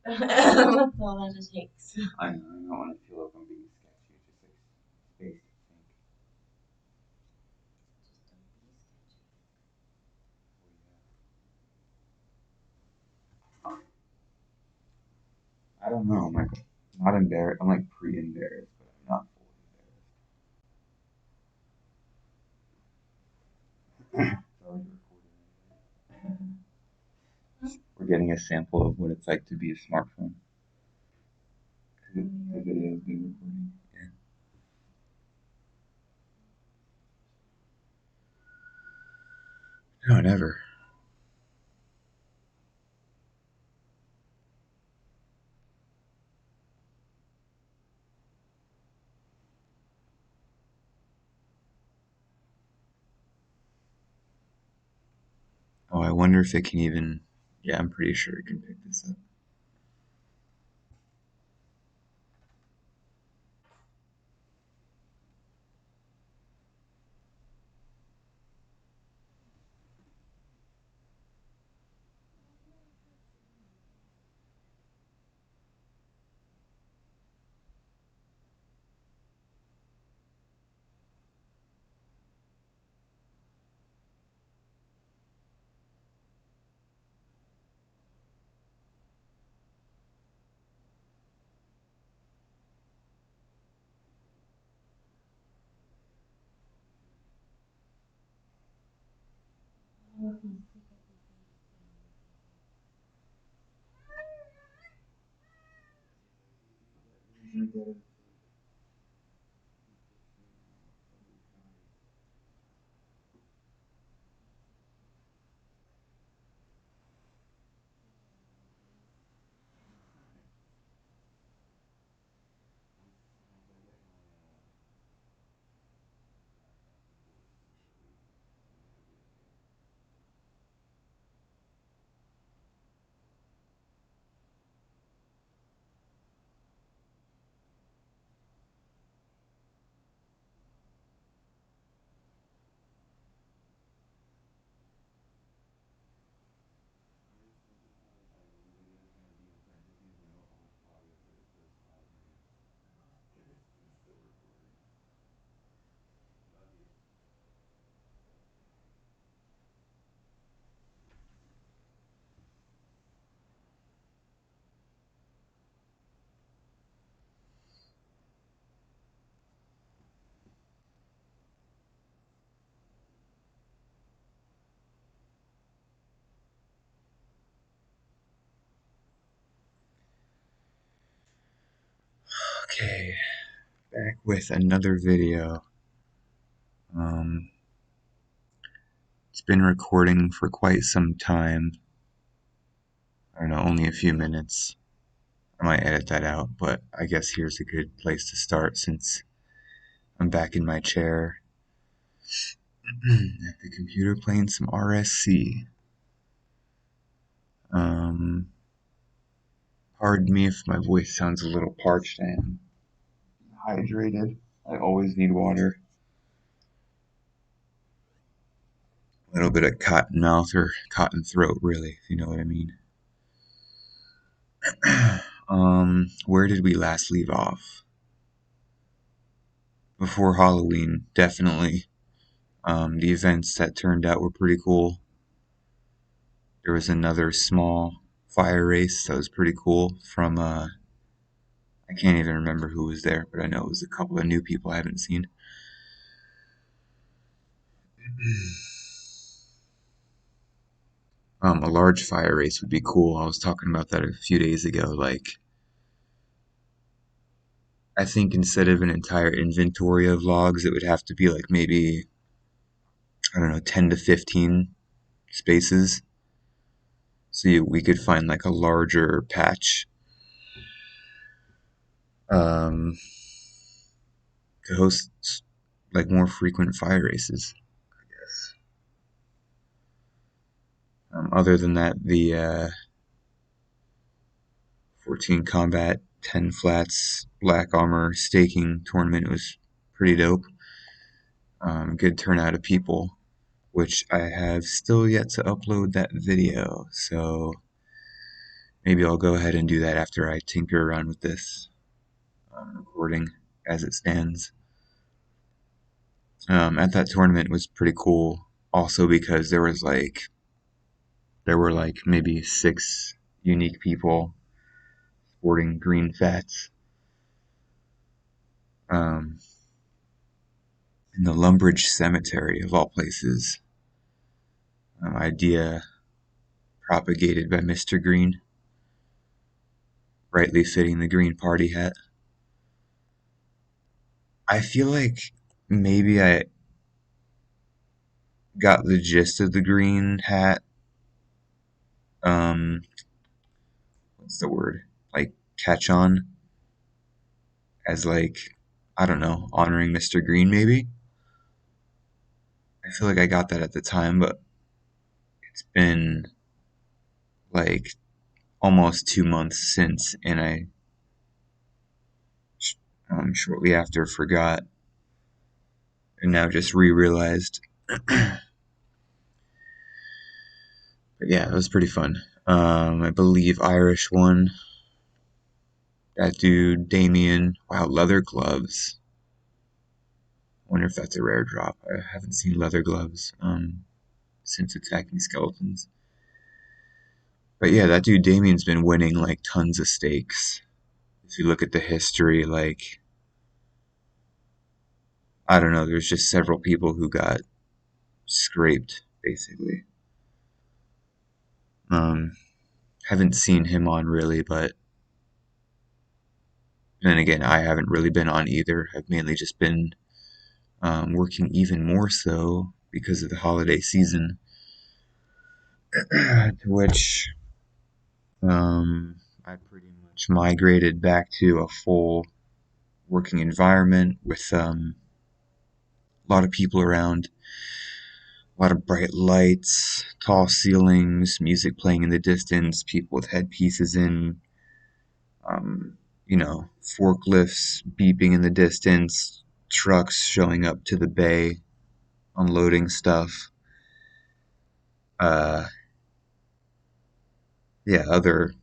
That's all that it takes. I know, I don't want to feel like I'm being sketchy. Just like space to think. I don't know. I'm like not embarrassed. I'm like pre-embarrassed, but I'm not fully embarrassed. It's already recorded. We're getting a sample of what it's like to be a smartphone. The video is being recorded. Yeah. No, never. Oh, I wonder if it can even. Yeah, I'm pretty sure it can pick this up. Okay, back with another video. Um, it's been recording for quite some time. I don't know, only a few minutes. I might edit that out, but I guess here's a good place to start since I'm back in my chair at the computer playing some RSC. Um, Pardon me if my voice sounds a little parched. I am hydrated. I always need water. A little bit of cotton mouth or cotton throat, really, if you know what I mean. Where did we last leave off? Before Halloween, definitely. The events that turned out were pretty cool. There was another small fire race that was pretty cool from, I can't even remember who was there, but I know it was a couple of new people I haven't seen. A large fire race would be cool. I was talking about that a few days ago. Like, I think instead of an entire inventory of logs, it would have to be like maybe, I don't know, 10 to 15 spaces. So we could find like a larger patch to host like more frequent fire races, I guess. Other than that, the 14 combat, 10 flats, black armor staking tournament was pretty dope. Good turnout of people. which I have still yet to upload that video, so maybe I'll go ahead and do that after I tinker around with this recording as it stands. At that tournament was pretty cool, also because there were like maybe 6 unique people sporting green fats. Um, in the Lumbridge Cemetery, of all places. Idea propagated by Mr. Green, rightly fitting the green party hat. I feel like maybe I got the gist of the green hat. Um, what's the word? Like, catch on as, like, I don't know, honoring Mr. Green, maybe? I feel like I got that at the time, but it's been like almost 2 months since, and I shortly after forgot, and now just re-realized. But yeah, it was pretty fun. I believe Irish won. That dude, Damien, wow, leather gloves. Wonder if that's a rare drop. I haven't seen leather gloves since attacking skeletons. But yeah, that dude Damien's been winning like tons of stakes. If you look at the history, like, I don't know, there's just several people who got scraped, basically. Um, haven't seen him on really, but then again, I haven't really been on either. I've mainly just been working even more so because of the holiday season, to which I pretty much migrated back to a full working environment with a lot of people around, a lot of bright lights, tall ceilings, music playing in the distance, people with headpieces in, um, forklifts beeping in the distance, trucks showing up to the bay, unloading stuff. Uh, yeah, other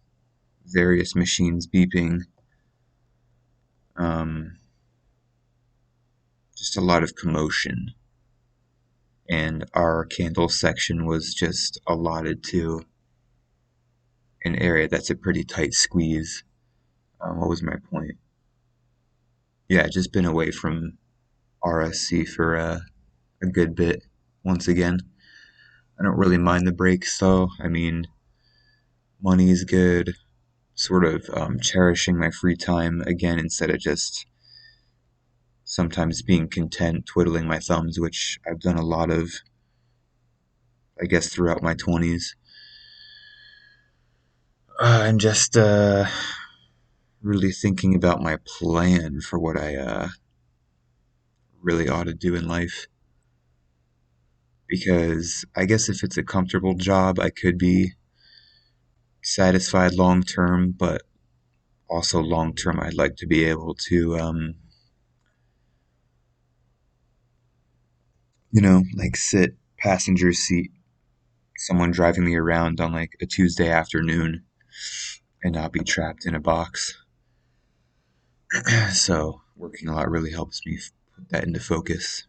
various machines beeping. Um, just a lot of commotion. And our candle section was just allotted to an area that's a pretty tight squeeze. What was my point? Yeah, just been away from RSC for a good bit once again. I don't really mind the breaks though. I mean, money's good. Sort of cherishing my free time again instead of just sometimes being content twiddling my thumbs, which I've done a lot of, I guess, throughout my 20s. And just really thinking about my plan for what I really ought to do in life. Because I guess if it's a comfortable job, I could be satisfied long term, but also long term, I'd like to be able to, like sit passenger seat, someone driving me around on like a Tuesday afternoon and not be trapped in a box. So, working a lot really helps me put that into focus.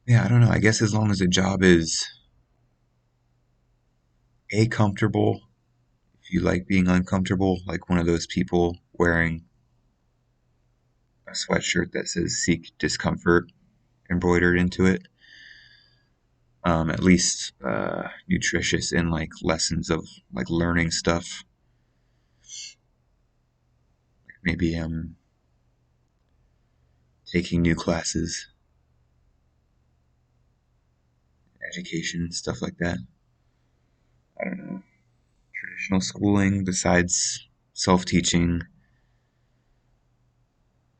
Yeah, I don't know. I guess as long as the job is A, comfortable, if you like being uncomfortable, like one of those people wearing a sweatshirt that says seek discomfort embroidered into it. At least nutritious in like lessons of like learning stuff. Maybe taking new classes, education, stuff like that. I don't know. Traditional schooling, besides self teaching,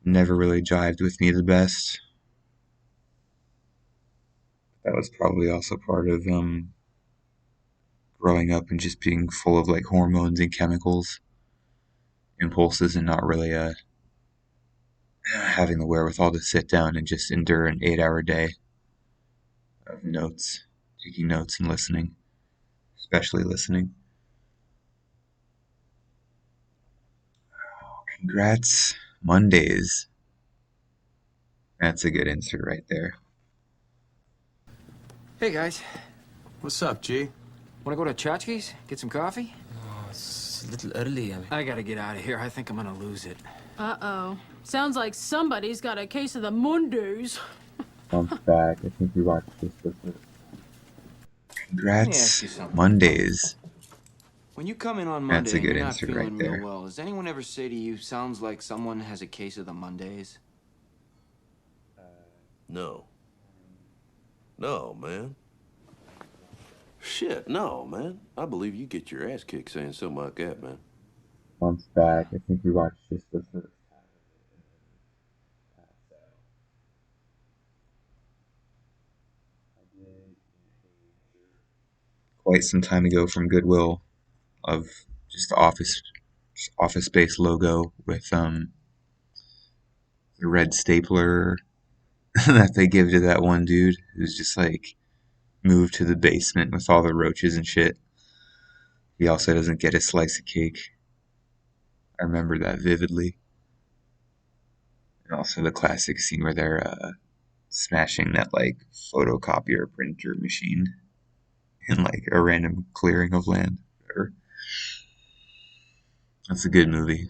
never really jived with me the best. That was probably also part of growing up and just being full of like hormones and chemicals, impulses, and not really having the wherewithal to sit down and just endure an 8-hour day of notes, taking notes and listening, especially listening. Congrats, Mondays. That's a good insert right there. Hey guys, What's up, G? wanna go to Chachki's? Get some coffee? Oh, it's a little early. I gotta get out of here. I think I'm gonna lose it. Uh-oh. Sounds like somebody's got a case of the Mondays. Months back, I think we watched this before. Congrats, something. Mondays. When you come in on That's Monday a good and you're not insert feeling right there. real well, does anyone ever say to you, sounds like someone has a case of the Mondays? No. No, man. Shit, no, man. I believe you get your ass kicked saying something like that, man. Months back, I think we watched this before. Quite some time ago from Goodwill of just the office space logo with the red stapler that they give to that one dude who's just like moved to the basement with all the roaches and shit. He also doesn't get a slice of cake. I remember that vividly. And also the classic scene where they're smashing that like photocopier printer machine in like a random clearing of land. That's a good movie.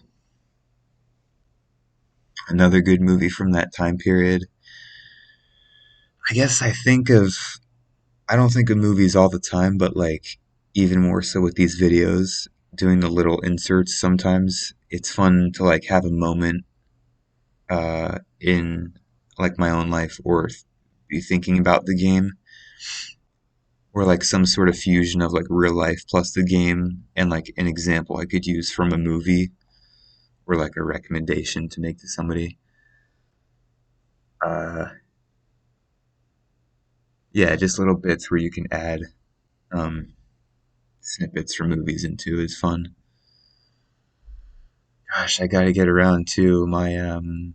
Another good movie from that time period. I guess I don't think of movies all the time, but like even more so with these videos, doing the little inserts sometimes, it's fun to like have a moment in like my own life or be thinking about the game or like some sort of fusion of like real life plus the game and like an example I could use from a movie or like a recommendation to make to somebody. Uh, yeah, just little bits where you can add um, snippets from movies into is fun. Gosh, I gotta get around to my own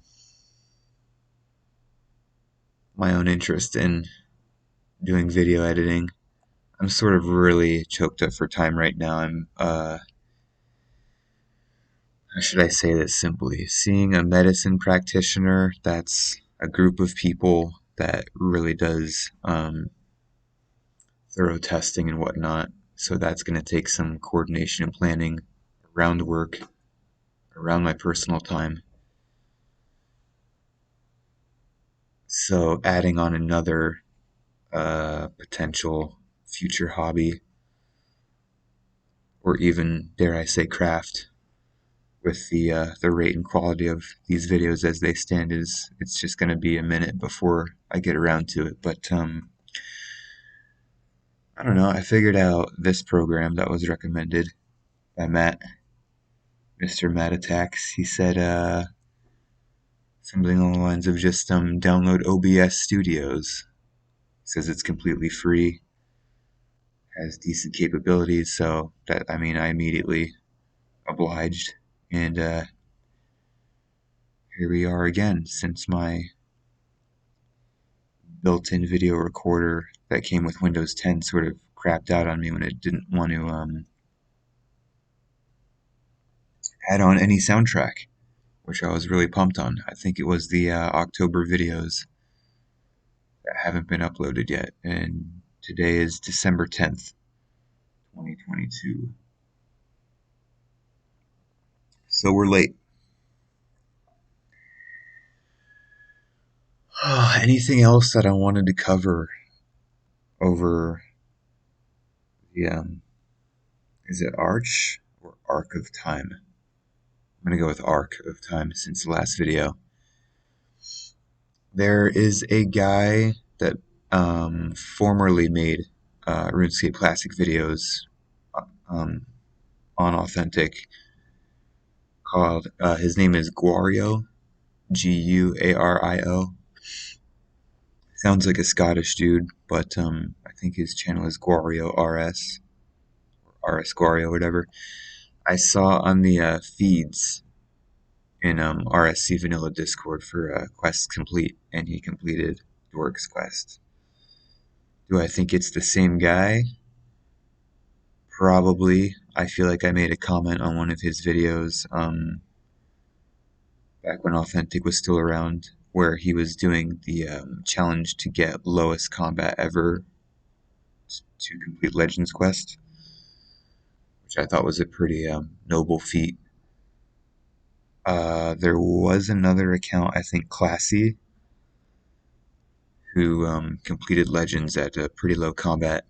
interest in doing video editing. I'm sort of really choked up for time right now. How should I say this simply? Seeing a medicine practitioner that's a group of people that really does thorough testing and whatnot. So that's going to take some coordination and planning around work, around my personal time. So adding on another potential future hobby, or even dare I say craft, with the rate and quality of these videos as they stand is it's just going to be a minute before I get around to it. But I don't know. I figured out this program that was recommended by Matt, Mr. Matt Attacks. He said something along the lines of just download OBS Studios. Says it's completely free, has decent capabilities. So that I mean, I immediately obliged, and here we are again. Since my built-in video recorder that came with Windows 10 sort of crapped out on me when it didn't want to add on any soundtrack, which I was really pumped on. I think it was the October videos that haven't been uploaded yet, and today is December 10th, 2022. So we're late. Anything else that I wanted to cover over the is it Arch or Arc of Time? I'm gonna go with Arc of Time since the last video. There is a guy that formerly made RuneScape Classic videos um, on Authentic called, his name is Guario, Guario. Sounds like a Scottish dude, but I think his channel is Guario RS, or RS Guario, whatever. I saw on the feeds in RSC Vanilla Discord for Quest Complete, and he completed Dork's quest. Do I think it's the same guy? Probably. I feel like I made a comment on one of his videos back when Authentic was still around, where he was doing the challenge to get lowest combat ever to complete Legends Quest, which I thought was a pretty noble feat. There was another account, I think Classy, who completed Legends at a pretty low combat,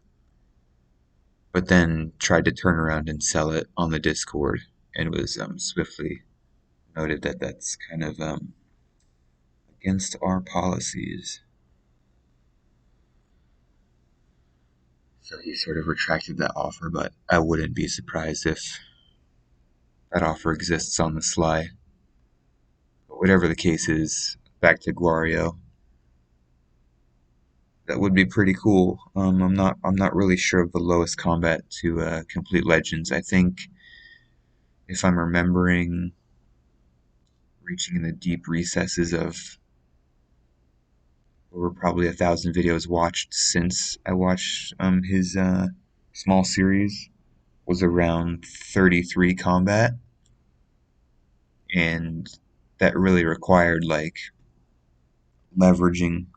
but then tried to turn around and sell it on the Discord, and was swiftly noted that that's kind of against our policies. So he sort of retracted that offer, but I wouldn't be surprised if that offer exists on the sly. But whatever the case is, back to Guario. That would be pretty cool. I'm not really sure of the lowest combat to complete Legends. I think, if I'm remembering, reaching in the deep recesses of over probably 1,000 videos watched since I watched his small series, was around 33 combat, and that really required like leveraging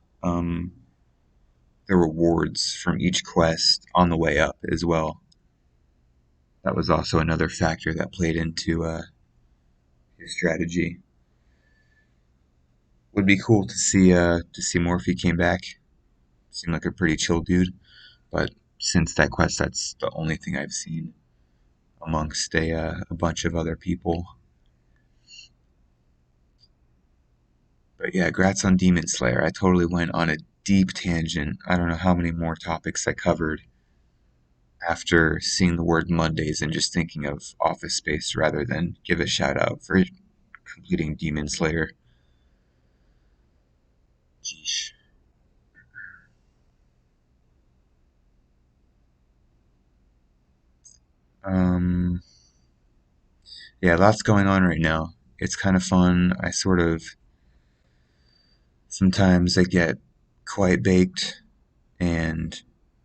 the rewards from each quest on the way up as well. That was also another factor that played into his strategy. Would be cool to see more if he came back. Seemed like a pretty chill dude, but since that quest, that's the only thing I've seen amongst a bunch of other people. But yeah, grats on Demon Slayer. I totally went on a deep tangent. I don't know how many more topics I covered after seeing the word Mondays and just thinking of Office Space rather than give a shout out for completing Demon Slayer. Jeesh. Yeah, lots going on right now. It's kind of fun. Sometimes I get quite baked, and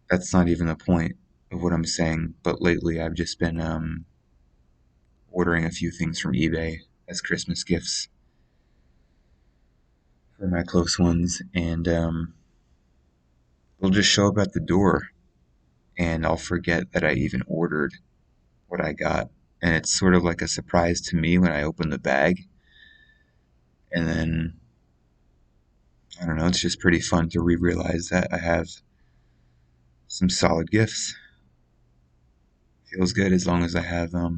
that's not even the point of what I'm saying. But lately I've just been ordering a few things from eBay as Christmas gifts for my close ones, and they'll just show up at the door, and I'll forget that I even ordered what I got. And it's sort of like a surprise to me when I open the bag. And then, I don't know, it's just pretty fun to realize that I have some solid gifts. Feels good as long as I have, I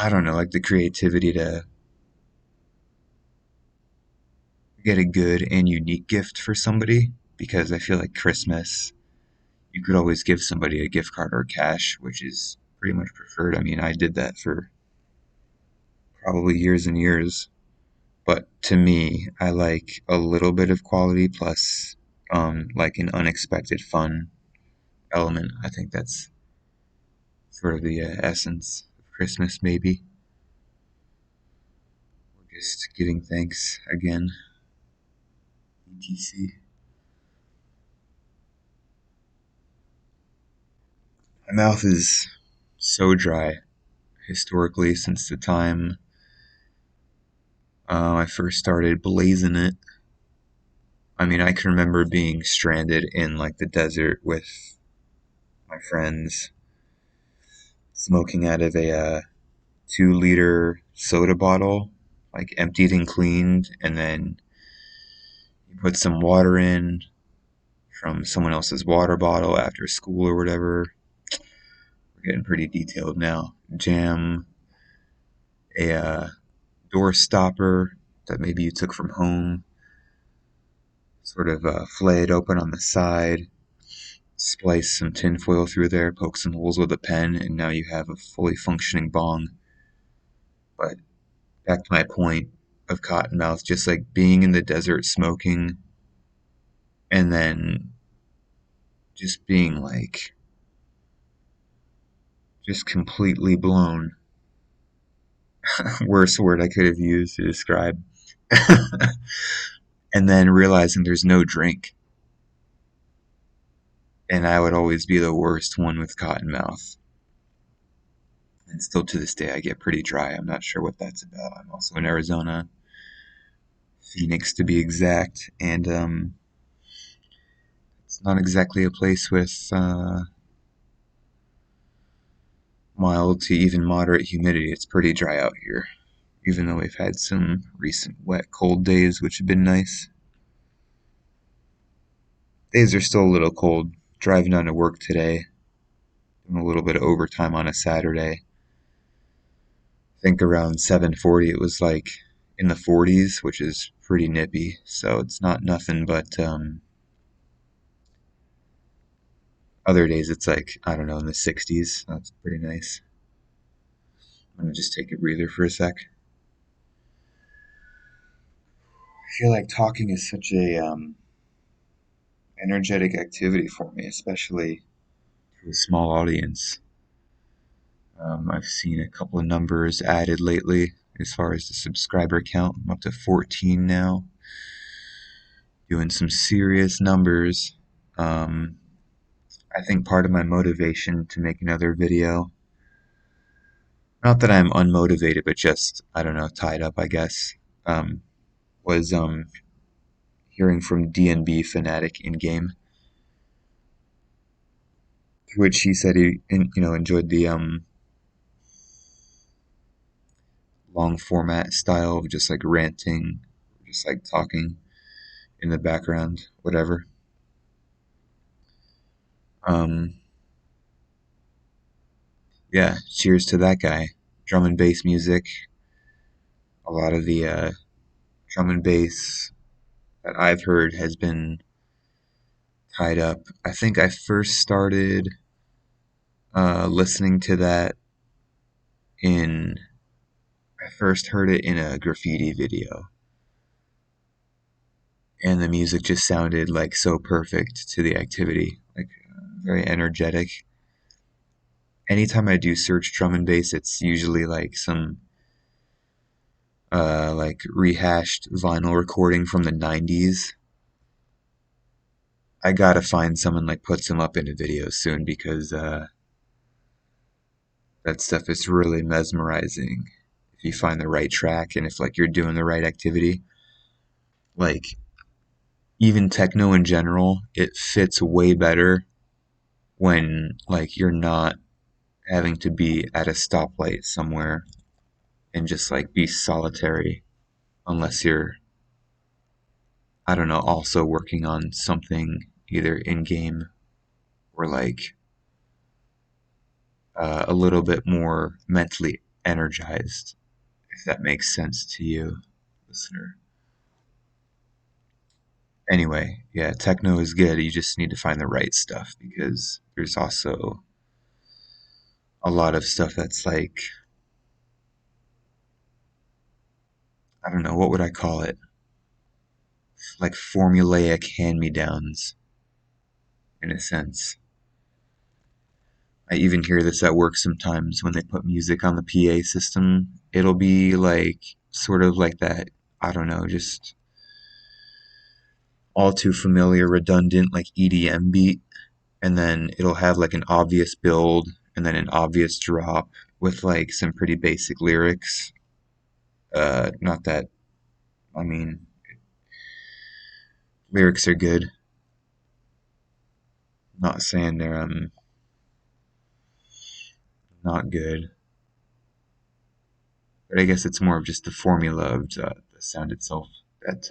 don't know, like the creativity to get a good and unique gift for somebody. Because I feel like Christmas, you could always give somebody a gift card or cash, which is pretty much preferred. I mean, I did that for probably years and years. But to me, I like a little bit of quality plus like an unexpected fun element. I think that's sort of the essence of Christmas, maybe. We're just giving thanks again. ETC. My mouth is so dry historically since the time I first started blazing it. I mean, I can remember being stranded in like the desert with my friends, smoking out of a 2-liter soda bottle, like emptied and cleaned, and then you put some water in from someone else's water bottle after school or whatever. We're getting pretty detailed now. Jam a door stopper that maybe you took from home, sort of flay it open on the side, splice some tinfoil through there, poke some holes with a pen, and now you have a fully functioning bong. But back to my point of Cottonmouth, just like being in the desert smoking, and then just being like, just completely blown worst word I could have used to describe. And then realizing there's no drink. And I would always be the worst one with cotton mouth. And still to this day, I get pretty dry. I'm not sure what that's about. I'm also in Arizona, Phoenix to be exact, and it's not exactly a place with mild to even moderate humidity. It's pretty dry out here, even though we've had some recent wet, cold days, which have been nice. Days are still a little cold. Driving down to work today, doing a little bit of overtime on a Saturday. I think around 7:40 it was like in the 40s, which is pretty nippy. So it's not nothing, but other days it's like, I don't know, in the 60s. That's pretty nice. I'm gonna just take a breather for a sec. I feel like talking is such a energetic activity for me, especially to a small audience. I've seen a couple of numbers added lately as far as the subscriber count. I'm up to 14 now. Doing some serious numbers. I think part of my motivation to make another video, not that I'm unmotivated, but just, I don't know, tied up, I guess, was hearing from DNB Fanatic in game, to which he said he enjoyed the long format style of just like ranting, just like talking in the background, whatever. Yeah, cheers to that guy. Drum and bass music. A lot of the drum and bass that I've heard has been tied up. I think I first started listening to that I first heard it in a graffiti video. And the music just sounded like so perfect to the activity, like very energetic. Anytime I do search drum and bass, it's usually like some like rehashed vinyl recording from the 90s. I gotta find someone like puts them up in a video soon because that stuff is really mesmerizing if you find the right track and if like you're doing the right activity. Like even techno in general, it fits way better when like you're not having to be at a stoplight somewhere and just like be solitary unless you're, I don't know, also working on something either in game or like a little bit more mentally energized, if that makes sense to you, listener. Anyway, yeah, techno is good. You just need to find the right stuff because there's also a lot of stuff that's like, I don't know, what would I call it? Like formulaic hand-me-downs, in a sense. I even hear this at work sometimes when they put music on the PA system. It'll be like, sort of like that, I don't know, just all too familiar, redundant, like EDM beat. And then it'll have like an obvious build and then an obvious drop with like some pretty basic lyrics. Not that, I mean, lyrics are good. Not saying they're not good. But I guess it's more of just the formula of the sound itself that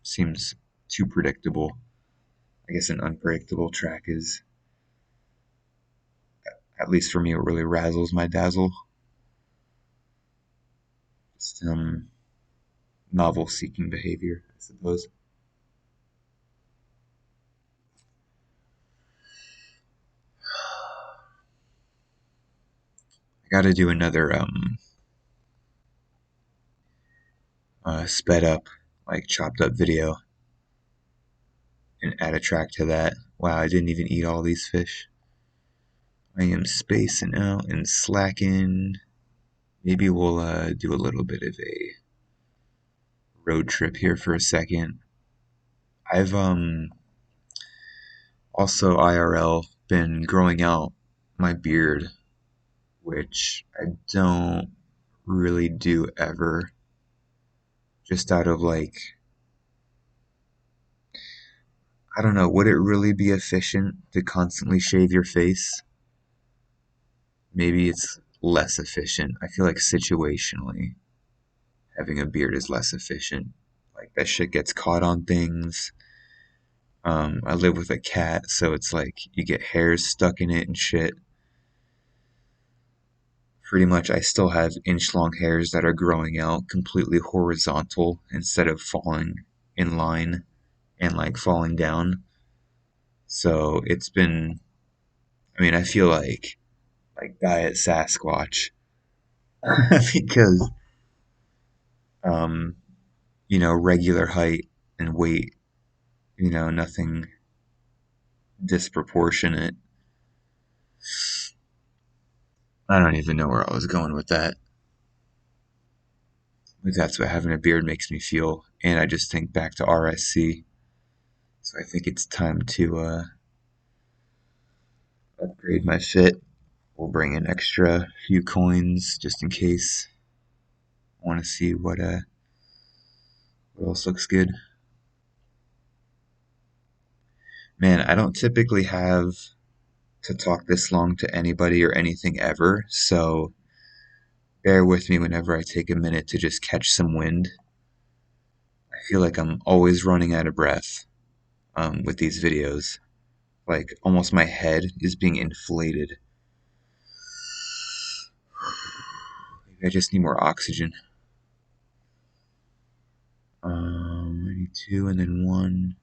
seems too predictable. I guess an unpredictable track is, at least for me, what really razzles my dazzle. Just novel-seeking behavior, I suppose. I gotta do another sped up, like chopped up video and add a track to that. Wow, I didn't even eat all these fish. I am spacing out and slacking. maybe we'll do a little bit of a road trip here for a second. I've also IRL been growing out my beard, which I don't really do ever, just out of like, I don't know, would it really be efficient to constantly shave your face? Maybe it's less efficient. I feel like situationally having a beard is less efficient. Like that shit gets caught on things. I live with a cat, so it's like you get hairs stuck in it and shit. Pretty much, I still have inch-long hairs that are growing out completely horizontal instead of falling in line and like falling down. So it's been, I mean, I feel like Diet Sasquatch because, um, regular height and weight, nothing disproportionate. I don't even know where I was going with that. But that's what having a beard makes me feel. And I just think back to RSC. So I think it's time to upgrade my fit. We'll bring an extra few coins just in case. I want to see what else looks good. Man, I don't typically have to talk this long to anybody or anything ever, so bear with me whenever I take a minute to just catch some wind. I feel like I'm always running out of breath with these videos. Like, almost my head is being inflated. Maybe I just need more oxygen. I need 2 and then 1.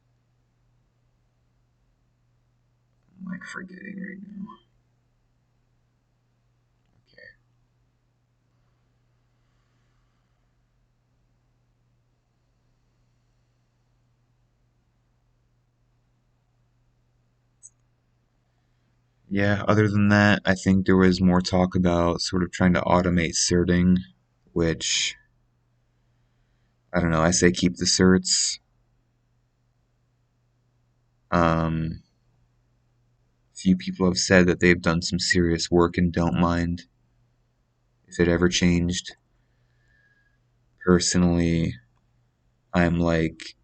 I'm like forgetting right now. Okay. Yeah, other than that, I think there was more talk about sort of trying to automate certing, which, I don't know, I say keep the certs. Few people have said that they've done some serious work and don't mind if it ever changed. Personally, I'm like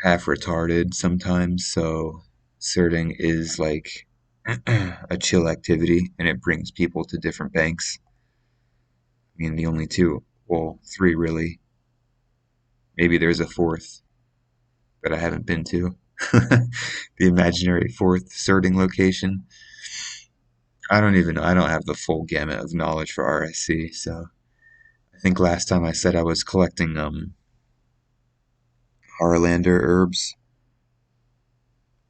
half retarded sometimes, so certing is like a chill activity and it brings people to different banks. I mean, the only two, well, 3 really. Maybe there's a 4th that I haven't been to. The imaginary 4th certing location. I don't even know. I don't have the full gamut of knowledge for RSC, so I think last time I said I was collecting Harlander herbs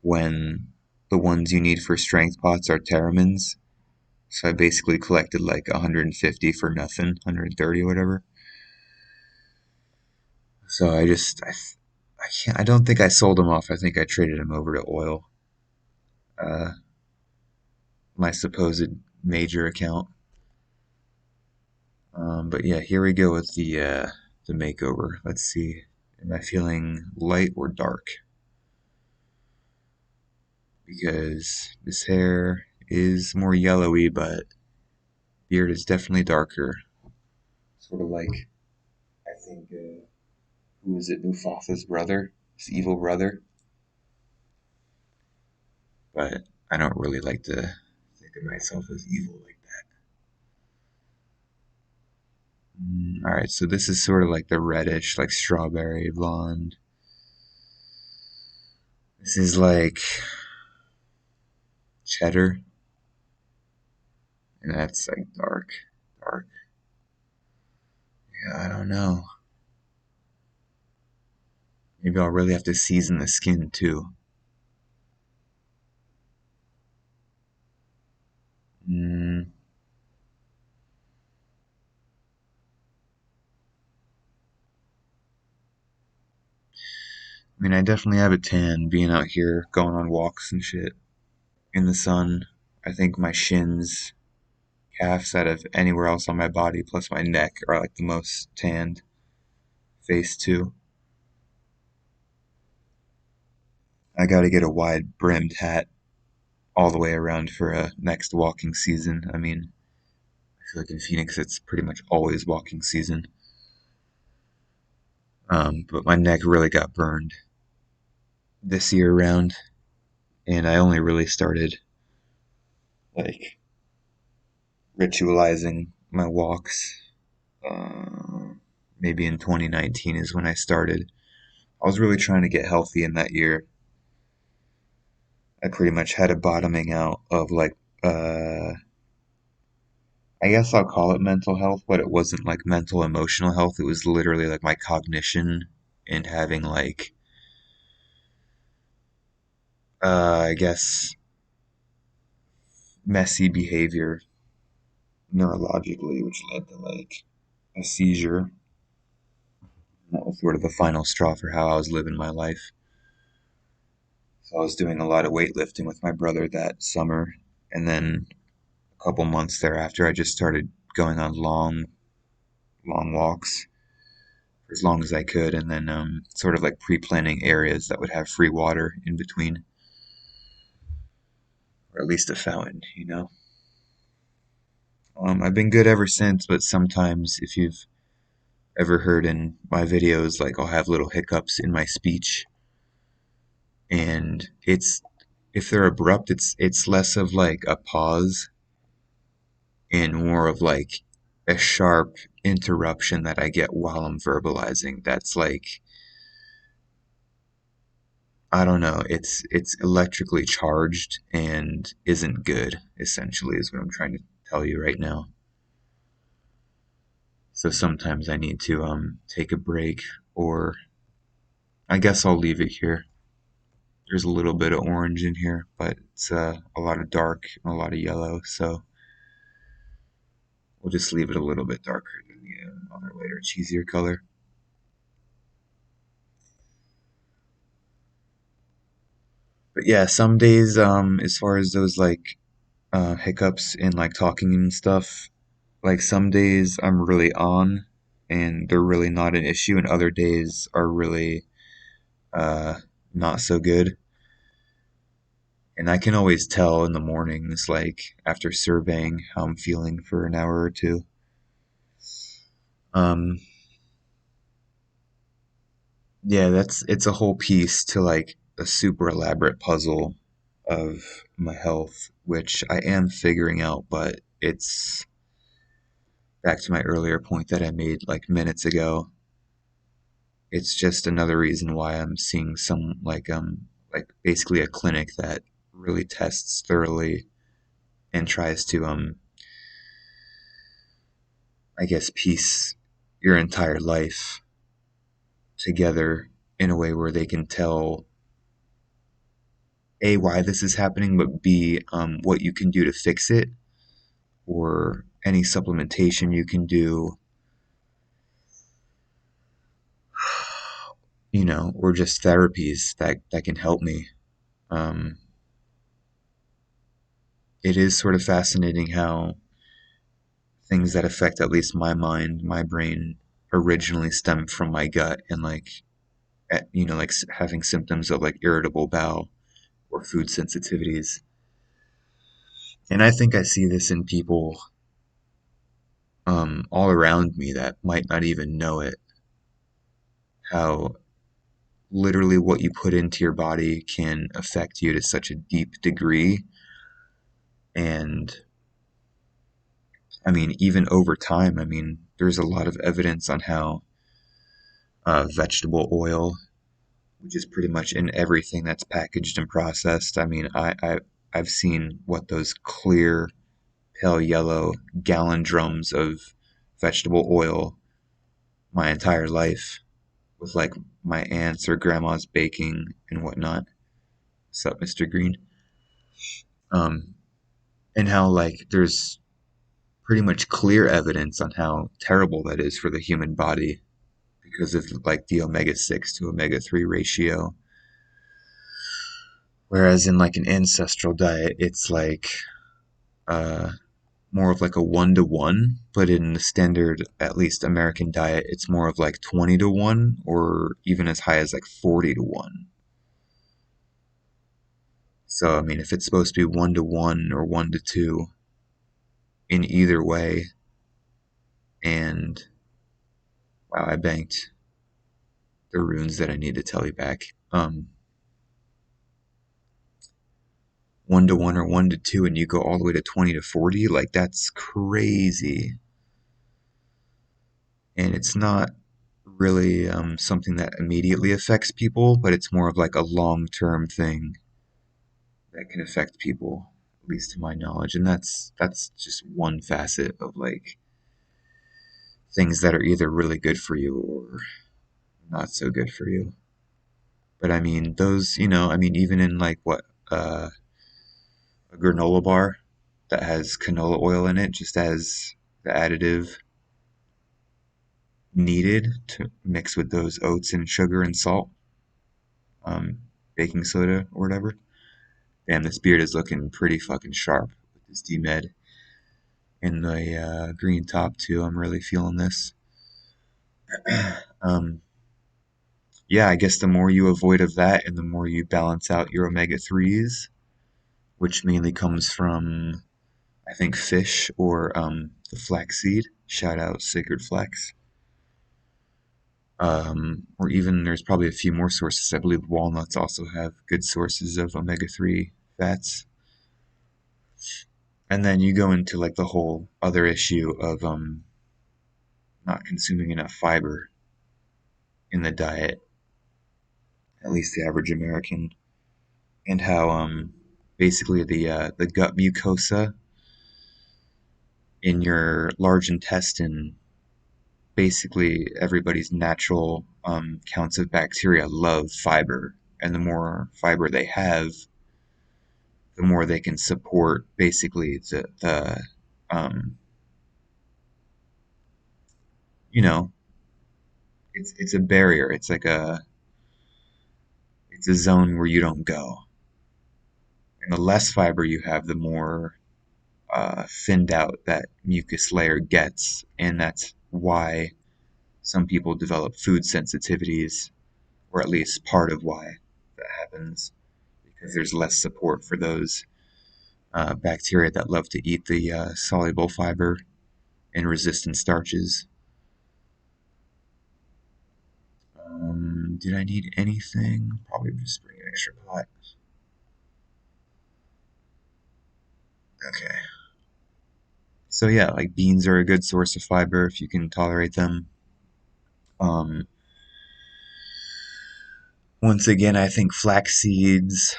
when the ones you need for strength pots are Terramins. So I basically collected like 150 for nothing, 130 or whatever. So I can't. I don't think I sold them off. I think I traded them over to oil. My supposed major account. But yeah, here we go with the makeover. Let's see. Am I feeling light or dark? Because this hair is more yellowy, but beard is definitely darker. Sort of like, I think, who is it? Mufasa's brother? His evil brother? But I don't really like to think of myself as evil like that. Alright, so this is sort of like the reddish, like strawberry blonde. This is like cheddar. And that's like dark. Dark. Yeah, I don't know. Maybe I'll really have to season the skin too. I mean, I definitely have a tan being out here going on walks and shit in the sun. I think my shins calves out of anywhere else on my body, plus my neck are like the most tanned. Face too. I gotta get a wide brimmed hat all the way around for next walking season. I mean, I feel like in Phoenix it's pretty much always walking season. But my neck really got burned this year around, and I only really started like ritualizing my walks. Maybe in 2019 is when I started. I was really trying to get healthy in that year. I pretty much had a bottoming out of like, I guess I'll call it mental health, but it wasn't like mental emotional health. It was literally like my cognition and having like, I guess, messy behavior neurologically, which led to like a seizure. That was sort of the final straw for how I was living my life. So I was doing a lot of weightlifting with my brother that summer, and then a couple months thereafter, I just started going on long walks for as long as I could, and then sort of like pre-planning areas that would have free water in between, or at least a fountain, you know. I've been good ever since, but sometimes if you've ever heard in my videos, like I'll have little hiccups in my speech, and it's if they're abrupt, it's less of like a pause and more of like a sharp interruption that I get while I'm verbalizing. That's like, I don't know, it's electrically charged and isn't good, essentially, is what I'm trying to tell you right now. So sometimes I need to take a break, or I guess I'll leave it here. There's a little bit of orange in here, but it's a lot of dark and a lot of yellow, so we'll just leave it a little bit darker than the other later cheesier color. But yeah, some days, as far as those like hiccups in like talking and stuff, like some days I'm really on and they're really not an issue, and other days are really uh, not so good. And I can always tell in the mornings, like after surveying how I'm feeling for an hour or two. Um, yeah, it's a whole piece to like a super elaborate puzzle of my health, which I am figuring out, but it's back to my earlier point that I made like minutes ago. It's just another reason why I'm seeing some like basically a clinic that really tests thoroughly and tries to I guess piece your entire life together in a way where they can tell A, why this is happening, but B, what you can do to fix it, or any supplementation you can do, you know, or just therapies that can help me. Um, it is sort of fascinating how things that affect at least my mind, my brain, originally stem from my gut and like, you know, like having symptoms of like irritable bowel or food sensitivities. And I think I see this in people all around me that might not even know it. How literally what you put into your body can affect you to such a deep degree. And I mean, even over time, I mean, there's a lot of evidence on how vegetable oil, which is pretty much in everything that's packaged and processed. I mean, I've seen what those clear, pale yellow gallon drums of vegetable oil my entire life with like my aunts or grandma's baking and whatnot. What's up, Mr. Green? Um, and how like there's pretty much clear evidence on how terrible that is for the human body because of like the omega-6 to omega-3 ratio. Whereas in like an ancestral diet, it's like uh, more of like a 1-to-1, but in the standard, at least American diet, it's more of like 20-to-1 or even as high as like 40-to-1. So, I mean, if it's supposed to be 1-to-1 or 1-to-2 in either way, and wow, I banked the runes that I need to tell you back. 1-to-1 or 1-to-2, and you go all the way to 20-to-40, like that's crazy. And it's not really something that immediately affects people, but it's more of like a long-term thing that can affect people, at least to my knowledge. And that's just one facet of like things that are either really good for you or not so good for you. But I mean, those, I mean, even in like a granola bar that has canola oil in it, just as the additive needed to mix with those oats and sugar and salt, baking soda or whatever. Damn, this beard is looking pretty fucking sharp with this D-Med and the green top too. I'm really feeling this. Yeah, I guess the more you avoid of that and the more you balance out your omega-3s, which mainly comes from, I think, fish or the flaxseed. Shout out Sacred Flax. Or even there's probably a few more sources. I believe walnuts also have good sources of omega-3 fats. And then you go into like the whole other issue of not consuming enough fiber in the diet, at least the average American, and how basically the gut mucosa in your large intestine, basically everybody's natural counts of bacteria love fiber, and the more fiber they have, the more they can support basically the you know it's a barrier. It's like it's a zone where you don't go, and the less fiber you have, the more thinned out that mucus layer gets, and that's why some people develop food sensitivities, or at least part of why that happens, because there's less support for those bacteria that love to eat the soluble fiber and resistant starches. Did I need anything? Probably just bring an extra pot. Okay. So yeah, like beans are a good source of fiber if you can tolerate them. Um, Once again, I think flax seeds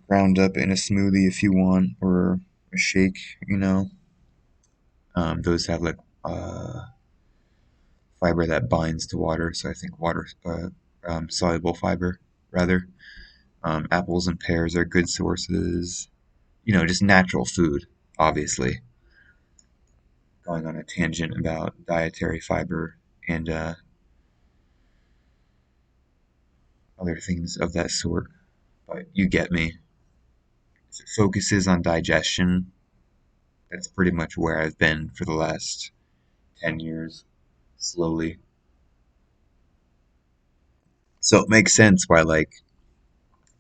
ground up in a smoothie if you want, or a shake, you know. Those have like fiber that binds to water, so I think water soluble fiber rather. Apples and pears are good sources. Just natural food, obviously. Going on a tangent about dietary fiber and other things of that sort, but you get me. If it focuses on digestion, that's pretty much where I've been for the last 10 years, slowly. So it makes sense why, like,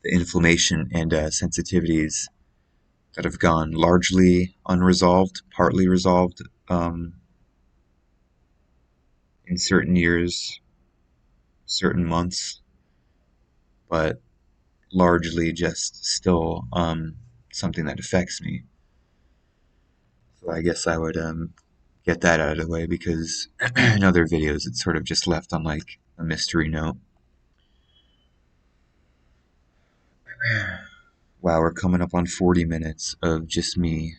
the inflammation and sensitivities that have gone largely unresolved, partly resolved in certain years, certain months, but largely just still something that affects me. So I guess I would get that out of the way, because in other videos it's sort of just left on like a mystery note. Wow, we're coming up on 40 minutes of just me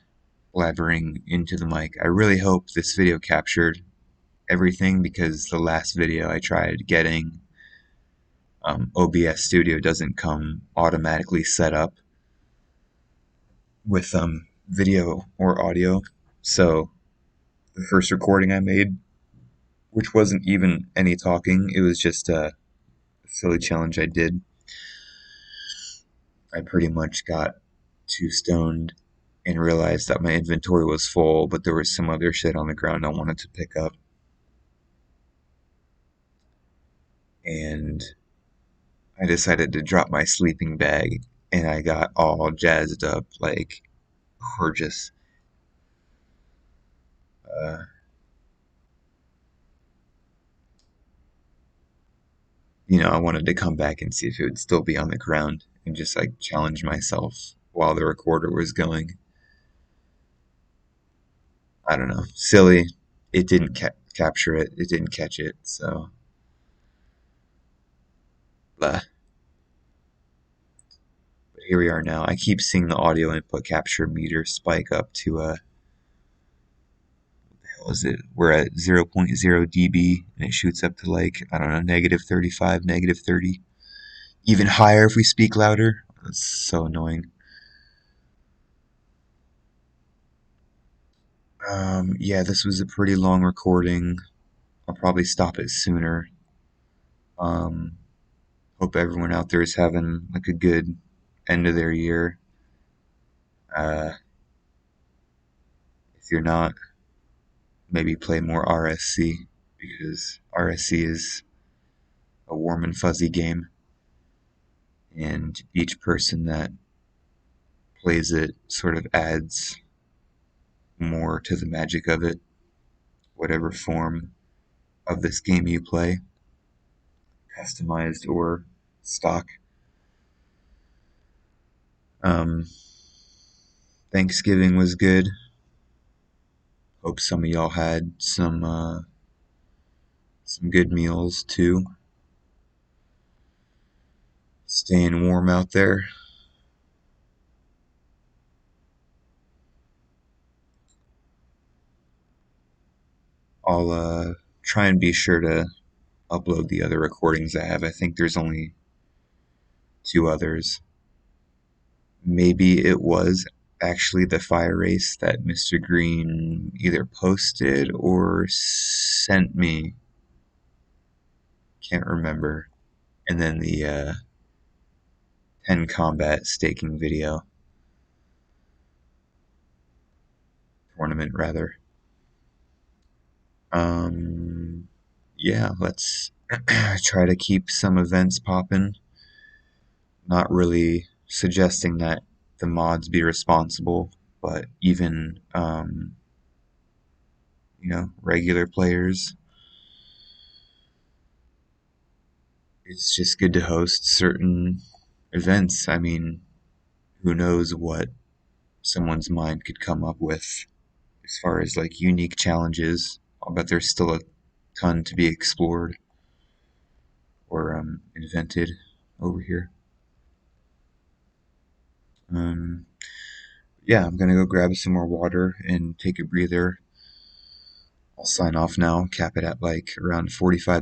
blabbering into the mic. I really hope this video captured everything, because the last video I tried getting, OBS Studio doesn't come automatically set up with video or audio. So the first recording I made, which wasn't even any talking, it was just a silly challenge I did. I pretty much got too stoned and realized that my inventory was full, but there was some other shit on the ground I wanted to pick up. And I decided to drop my sleeping bag, and I got all jazzed up, like, or just, I wanted to come back and see if it would still be on the ground and just, like, challenge myself while the recorder was going. I don't know. Silly. It didn't capture it. It didn't catch it, so. Blah. But here we are now. I keep seeing the audio input capture meter spike up to, what the hell is it? We're at 0.0 dB, and it shoots up to, like, I don't know, negative 35, negative 30. Even higher if we speak louder. That's so annoying. Yeah, this was a pretty long recording. I'll probably stop it sooner. Hope everyone out there is having, like, a good end of their year. If you're not, maybe play more RSC, because RSC is a warm and fuzzy game, and each person that plays it sort of adds more to the magic of it, whatever form of this game you play, customized or stock. Thanksgiving was good. Hope some of y'all had some good meals too. Staying warm out there. I'll try and be sure to upload the other recordings I have. I think there's only 2 others. Maybe it was actually the fire race that Mr. Green either posted or sent me. Can't remember. And then the 10 combat staking video. Tournament, rather. Yeah, let's try to keep some events popping. Not really suggesting that the mods be responsible, but even, regular players. It's just good to host certain events. I mean, who knows what someone's mind could come up with as far as, like, unique challenges. I'll bet there's still a ton to be explored or invented over here. Yeah, I'm gonna go grab some more water and take a breather. I'll sign off now, cap it at, like, around 45